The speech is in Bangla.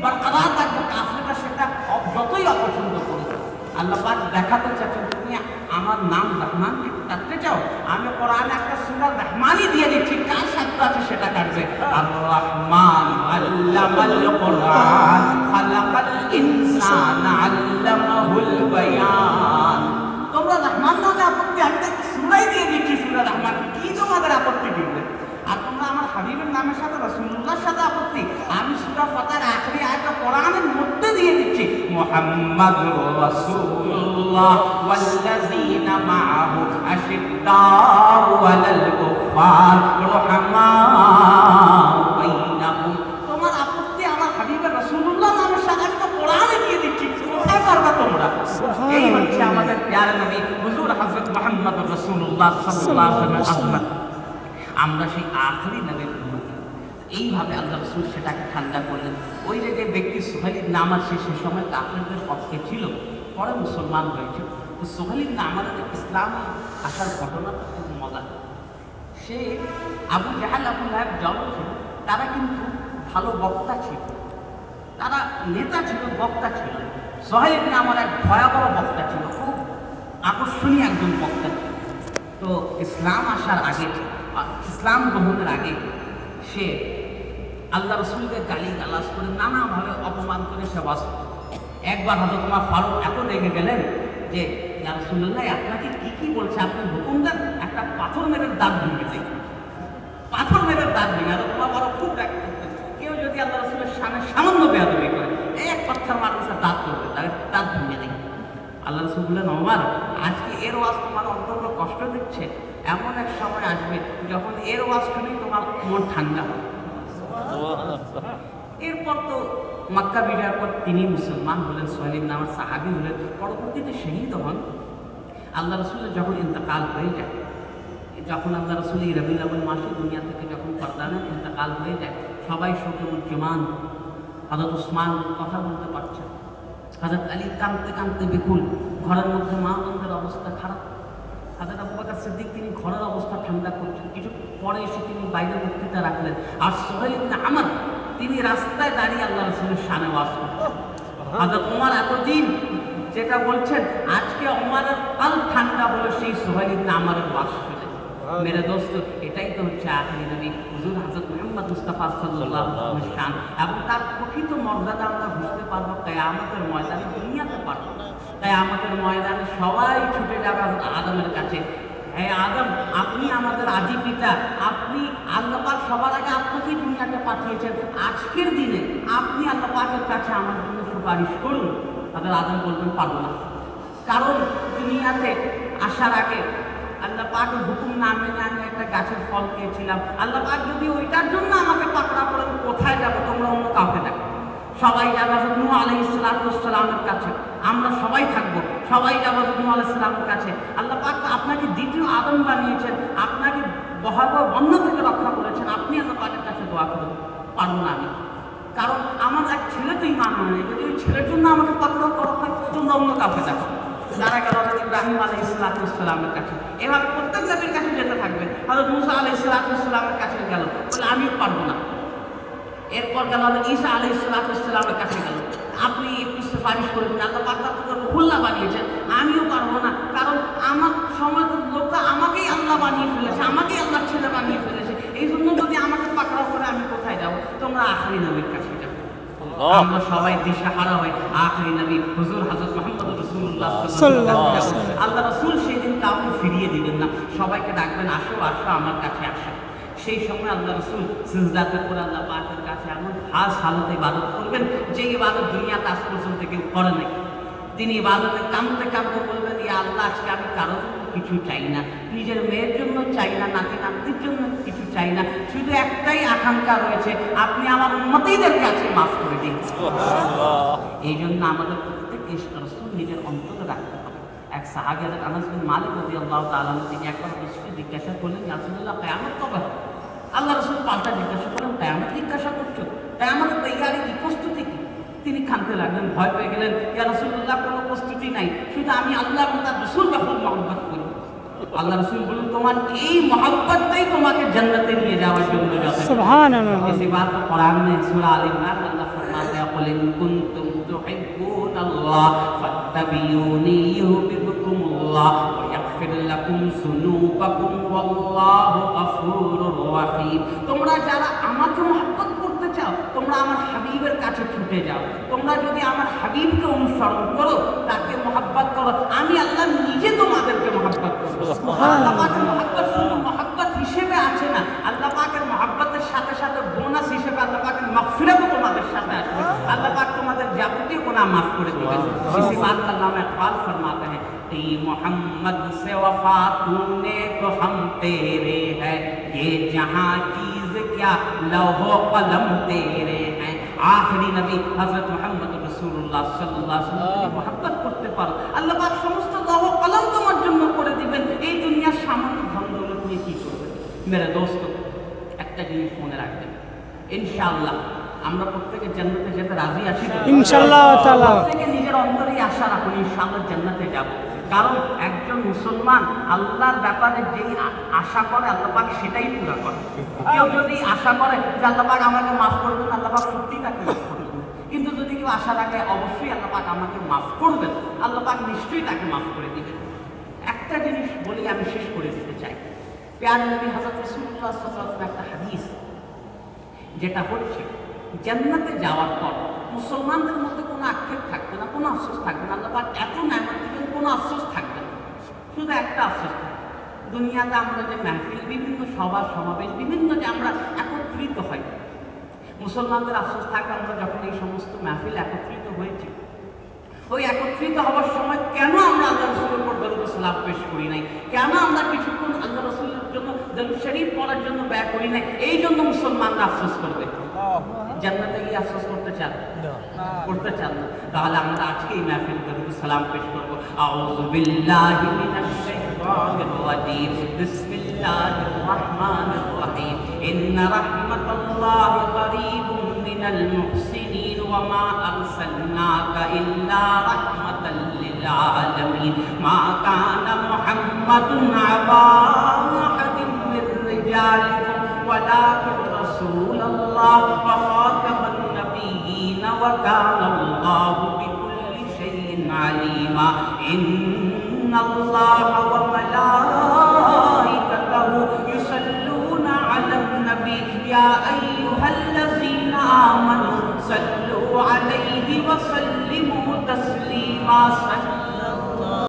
বরকরার থাকবে, কাফেররা সেটা যতই অপছন্দ করবে। আল্লাহ পাক দেখাতে চাচ্ছেন তুমি আমার নাম রহমান কাটতে চাও, আমি কোরআনে একটা সূরা রহমানই দিয়ে দিচ্ছি, কার শর্ত আছে সেটা কাটবে। আর রহমান আল্লামাল কোরআন খালাকাল ইনসানা আল্লামাহুল বায়ান। তোমরা রহমান নামে আপত্তি, আমি একটা সূরাই দিয়ে দিচ্ছি সূরা রহমান, কি তোমাদের আপত্তি দিবে? আর তোমরা আমার হাবিবের নামের সাথে রাসূলুল্লাহর সাথে আপত্তি, আমি সূরা ফাতিহার আখেরি আয়াতটা কোরআনের মধ্যে দিয়ে দিচ্ছি, মুহাম্মাদুর রাসূলুল্লাহ ওয়াল্লাযীনা মাআহু আশিদ্দাউ আলাল কুফার রুহামাউ বাইনাহুম। তোমার আপত্তি আমার হাবিবের রাসূলুল্লাহ নামের সাথে, আমি তো কোরআনে দিয়ে দিচ্ছি, কোথায় পারবা তোমরা? এই হচ্ছে আমাদের প্যারা নবী হুজুর হযরত মুহাম্মদুর রাসূলুল্লাহ সাল্লাল্লাহু আলাইহি ওয়াসাল্লাম। আমরা সেই আখেরি নবীর উম্মত। এইভাবে আল্লাহ রাসূল সেটাকে ঠান্ডা করলেন। ওই যে ব্যক্তি সুহাইল ইবনে আমর সে সময় কাফেরদের পক্ষে ছিল, পরে মুসলমান হয়েছে। তো সুহাইল ইবনে আমরের ইসলামে আসার ঘটনাটা খুব মজার। সে আবু জাহাল আবু লাহাব যখন ছিল তারা কিন্তু ভালো বক্তা ছিল, তারা নেতা ছিল, বক্তা ছিল। সুহাইল ইবনে আমর এক ভয়াবহ বক্তা ছিল, খুব আকর্ষণীয় একজন বক্তা ছিল। তো ইসলাম আসার আগে, ইসলাম গ্রহণের আগে সে আল্লাহ রসুলকে গালি গালাজ করে নানাভাবে অপমান করে সে বাস। একবার হযরত ওমর ফারুক এত রেগে গেলেন যে ইয়া রাসূলুল্লাহ আপনাকে কি কি বলছে, আপনি হুকুম দেন একটা পাথর মেরে দাঁত ভেঙে দেয়, পাথর মেরে দাঁত ভেঙে। আর ওমর ফারুক খুব রাগ করতেন, কেউ যদি আল্লাহ রসুলের সামনে সামান্য বেয়াদবি করে এক পাথর মানুষের দাঁত করবে, তাহলে দাঁত ভেঙে দেয়। আল্লাহ রসুল বললেন ওমর আজকে এর ওয়াজ তোমার অন্তত কষ্ট দিচ্ছে, এমন এক সময় আসবে যখন এর ওয়াজ শুনেই তোমার মন ঠান্ডা হবে। এরপর তো মক্কা বিজয়ের পর তিনি মুসলমান হলেন, সুহাইল ইবনে আমর সাহাবী হলেন, পরবর্তীতে শহীদ হন। আল্লাহ রসুলের যখন ইন্তেকাল হয়ে যায়, যখন আল্লাহ রসুল এই রবিউল আউয়াল মাসে দুনিয়া থেকে যখন পর্দানে ইন্তেকাল হয়ে যায়, সবাই শোকে মুজ্জমান। হযরত ওসমান কথা বলতে পারছেন, হযরত আলী কাঁদতে কাঁদতে বিকুল, ঘরের মধ্যে মা বোনদের অবস্থা খারাপ। হযরত আবু বকর সিদ্দিক তিনি ঘরের অবস্থা ঠান্ডা করছেন, কিছু পরে এসে তিনি বাইরে বক্তৃতা রাখলেন। আর সুহাইল ইবনে আমর তিনি রাস্তায় দাঁড়িয়ে আল্লাহ রাসূলের শানে ওয়াজ করছেন। হযরত ওমর এতদিন যেটা বলছেন, আজকে ওমরের কাল ঠান্ডা হলো সেই সুহাইল ইবনে আমরের ওয়াজ শুনে। মেরে দোস্ত, এটাই তো হচ্ছে আখেরি নবী হুজুর হযরত মুহাম্মদ মুস্তাফা সাল্লাল্লাহু আলাইহি ওয়াসাল্লাম। এবং তার প্রকৃত মর্যাদা আমরা বুঝতে পারবো কিয়ামতের ময়দানে, দুনিয়াতে পারবো না। কিয়ামতের ময়দানে সবাই ছুটে যাবে আদমের কাছে, হে আদম আপনি আমাদের আদি পিতা, আপনি আল্লাহ পাক সবার আগে আপনাকেই দুনিয়াতে পাঠিয়েছেন, আজকের দিনে আপনি আল্লাহ পাকের কাছে আমার জন্য সুপারিশ করুন। তাদের আদম বলবেন পারবো না, কারণ দুনিয়াতে আসার আগে আল্লাহ পাকের হুকুম না মেনে আমি একটা গাছের ফল খেয়েছিলাম। আল্লাহ পাক যদি ওইটার জন্য আমাকে পাকড়া করেন, কোথায় যাবো? তোমরা অন্য কাউকে দেখো। সবাই যাবে হযরত নূহ আলাইহিস সালামের কাছে, আমরা সবাই থাকবো, সবাই যাবে হযরত নূহ আলাইহিস সালামের কাছে। আল্লাহ পাক আপনাকে দ্বিতীয় আদম বানিয়েছেন, আপনাকে ভয়াবহ বন্যা থেকে রক্ষা করেছেন, আপনি আল্লাহ পাকের কাছে দোয়া করুন। পারবো না আমি, কারণ আমার এক ছেলে তো ঈমান আনে, যদি ওই ছেলের জন্য আমাকে পাকড়াও করা হয়, তোমরা অন্য কাউকে দেখো। তারা গেল হযরত ইব্রাহিম আলাইহিস সালামের কাছে, এভাবে প্রত্যেক নবীর কাছে যেতে থাকবে। হযরত মুসা আলাইহিস সালামের কাছে গেল, বলে আমিও পারবো না। এরপর গেল হযরত ঈসা আলাইহিস সালামের কাছে গেল, আপনি একটু সুপারিশ করে দিন, আল্লাহ পাক আপনাকে রুহুল্লাহ বানিয়েছেন, আমিও পারবো না, কারণ আমার সমাজের লোকটা আমাকেই আল্লাহ বানিয়ে ফেলেছে, আমাকেই আল্লাহর ছেলে বানিয়ে ফেলেছে, এই জন্য যদি আমাকে পাকড়াও করে আমি কোথায় যাবো? তোমরা আখেরি নবীর কাছে যাবো। আমরা সবাই দিশাহারা হই, আখেরি নবী হুজুর হযরত মুহাম্মদ রাসূলুল্লাহ সাল্লাল্লাহু আলাইহি ওয়াসাল্লাম। আল্লাহ রাসূল সেদিন কাউকে ফিরিয়ে দিবেন না, সবাইকে ডাকবেন আসো আসো আমার কাছে আসো। সেই সময় আল্লাহ রাসূল সিজদাতে পড়ে আল্লাহ পাকের কাছে এমন খাস হালতে ইবাদত করবেন যে ইবাদত দুনিয়াতে আজ পর্যন্ত কেউ করে নাই। তিনি ইবাদতে কাঁদতে কাঁদতে বলবেন, ইয়া আল্লাহ আজকে আমি কারোর জন্য কিছু চাই না, নিজের মেয়ের জন্য চাই না, নাতি নাতনির জন্য কিছু চাই না, শুধু একটাই আকাঙ্ক্ষা রয়েছে, আপনি আমার উম্মতীদের কাছে মাফ করে দিন। এই জন্য আমাদের প্রত্যেক রাসূল নিজের অন্তরে রাখতে হবে। এক সাহাবী হযরত আনাস বিন মালিক রাদিয়াল্লাহু তাআলা তিনি একবার রাসূলকে জিজ্ঞাসা করলেন, ইয়া রাসূলুল্লাহ কিয়ামত কবে হবে? আল্লাহ রাসূল পাল্টা জিজ্ঞাসা করলেন, কিয়ামত জিজ্ঞাসা করছো, কিয়ামতের তৈয়ারি কি, প্রস্তুতি কি? তিনি কাঁদতে লাগলেন, ভয় পেয়ে গেলেন, ইয়া রাসূলুল্লাহ কোনো প্রস্তুতি নাই, শুধু আমি আল্লাহ এবং তার রাসূলকে খুব মহব্বত করি। আল্লাহ রাসূল বললেন, তোমার এই মহব্বতটাই তোমাকে জান্নাতে নিয়ে যাওয়ার জন্য যথেষ্ট। সুবহানাল্লাহ। इसी बात को कुरान में सूरा आल इमरान में अल्लाह फरमाता है, कुल इन কুনতুম তুহিব্বুনাল্লাহ ফাত্তাবিউনি ইউহিব্বুকুমুল্লাহ ওয়া ইয়াগফির লাকুম যুনুবাকুম ওয়াল্লাহু গফুরুর রহিম। তোমরা যারা আমাকে মহব্বত করতে চাও তোমরা আমার হাবিবের কাছে ছুটে যাও। তোমরা যদি আমার হাবিবকে অনুসরণ করো, তাকে মহব্বত করো, আমি আল্লাহ নিজে তোমাদেরকে মহব্বত করব। আল্লাহ পাকের মহব্বত শুধু মহব্বত হিসেবে আছে না, আল্লাহ পাকের মহব্বতের সাথে সাথে বোনাস হিসেবে আল্লাহ পাকের মাগফিরাতও তোমাদের সাথে আসবে। আল্লাহ পাক তোমাদের যাবতীয় গুনাহ মাফ করে দিবেন। इसी बात का अल्लाह में इकबाल फरमाते हैं कि मोहम्मद से वफा तूने तो हम तेरे हैं, ये जहां चीज क्या लौहो कलम तेरे हैं। आखिरी नबी हजरत मोहम्मद रसूलुल्लाह सल्लल्लाहु अलैहि वसल्लम मोहब्बत করতে পারো, আল্লাহ পাক সমস্ত লৌহ কলম তোমার জন্য করে দিবেন। এই দুনিয়ার সামান্য ধন দৌলত নিয়ে কি করবে? মেরে দোস্ত, একটা জিনিস মনে রাখবেন, ইনশাআল্লাহ আমরা প্রত্যেকে জান্নাতে যেতে রাজি আছি ইনশাআল্লাহ তাআলা। প্রত্যেকে নিজের অন্তরে আশা রাখুন ইনশাআল্লাহ জান্নাতে যাব। কারণ একজন মুসলমান আল্লাহর ব্যাপারে যেই আশা করে আল্লাহ পাক সেটাই পুরো করে। কেউ যদি আশা করে যে আল্লাহ পাক আমাকে মাফ করবেন, আল্লাহ পাক সত্যিই তাকে মাফ করবেন। কিন্তু যদি কেউ আশা রাখে অবশ্যই আল্লাহ পাক আমাকে মাফ করবেন, আল্লাহ পাক নিশ্চয়ই তাকে মাফ করে দিবেন। একটা জিনিস বলি, আমি শেষ করে দিতে চাই। প্যার নবী হযরত রাসূলুল্লাহ সাল্লাল্লাহু আলাইহি ওয়াসাল্লাম একটা হাদিস, যেটা হচ্ছে জান্নাতে যাওয়ার পর মুসলমানদের মধ্যে কোনো আক্ষেপ থাকবে না, কোনো আফসোস থাকবে না। আল্লাহ পাক এত নেয়ামত দিবেন, কোনো আফসোস থাকবে না। শুধু একটা আফসোস থাকবে, দুনিয়াতে আমরা যে মাহফিল, বিভিন্ন সভা সমাবেশ, বিভিন্ন যে আমরা একত্রিত হই, মুসলমানদের আফসোস থাকবে আমরা যখন এই সমস্ত মাহফিল একত্রিত হয়েছি, ওই একত্রিত হওয়ার সময় কেন আমরা আল্লাহ রাসূলের উপর দরুদ ও সালাম পেশ করি নাই, কেন আমরা কিছুক্ষণ আল্লাহ রাসূলের জন্য দরুদ শরীফ পড়ার জন্য ব্যয় করি নাই, এই জন্য মুসলমানরা আফসোস করবে। জান্নাতে গিয়ে আফসোস করতে চান? করতে চান না? তাহলে আমরা আজকে এই মাহফিল দরুদ সালাম পেশ করব। আউযু বিল্লাহি মিনাশ শাইতানির রাজীম, বিসমিল্লাহির রাহমানির রহিম, ইন্না রাহমাতাল্লাহি করিবুম মিনাল মুহসিনিন ওয়া মা আরসালনাকা ইল্লা রাহমাতাল লিল আলামিন। মা কানা মুহাম্মাদুন আবা আহাদিন মির রিজালিকুম ওয়ালাকিন রাসূলুল্লাহ ওয়া খাতামান নাবিয়্যিন ওয়া কানা আল্লাহু বিকুল্লি শাইইন আলিমা। ইন্নাল্লাহা ওয়া মালাইকাতাহু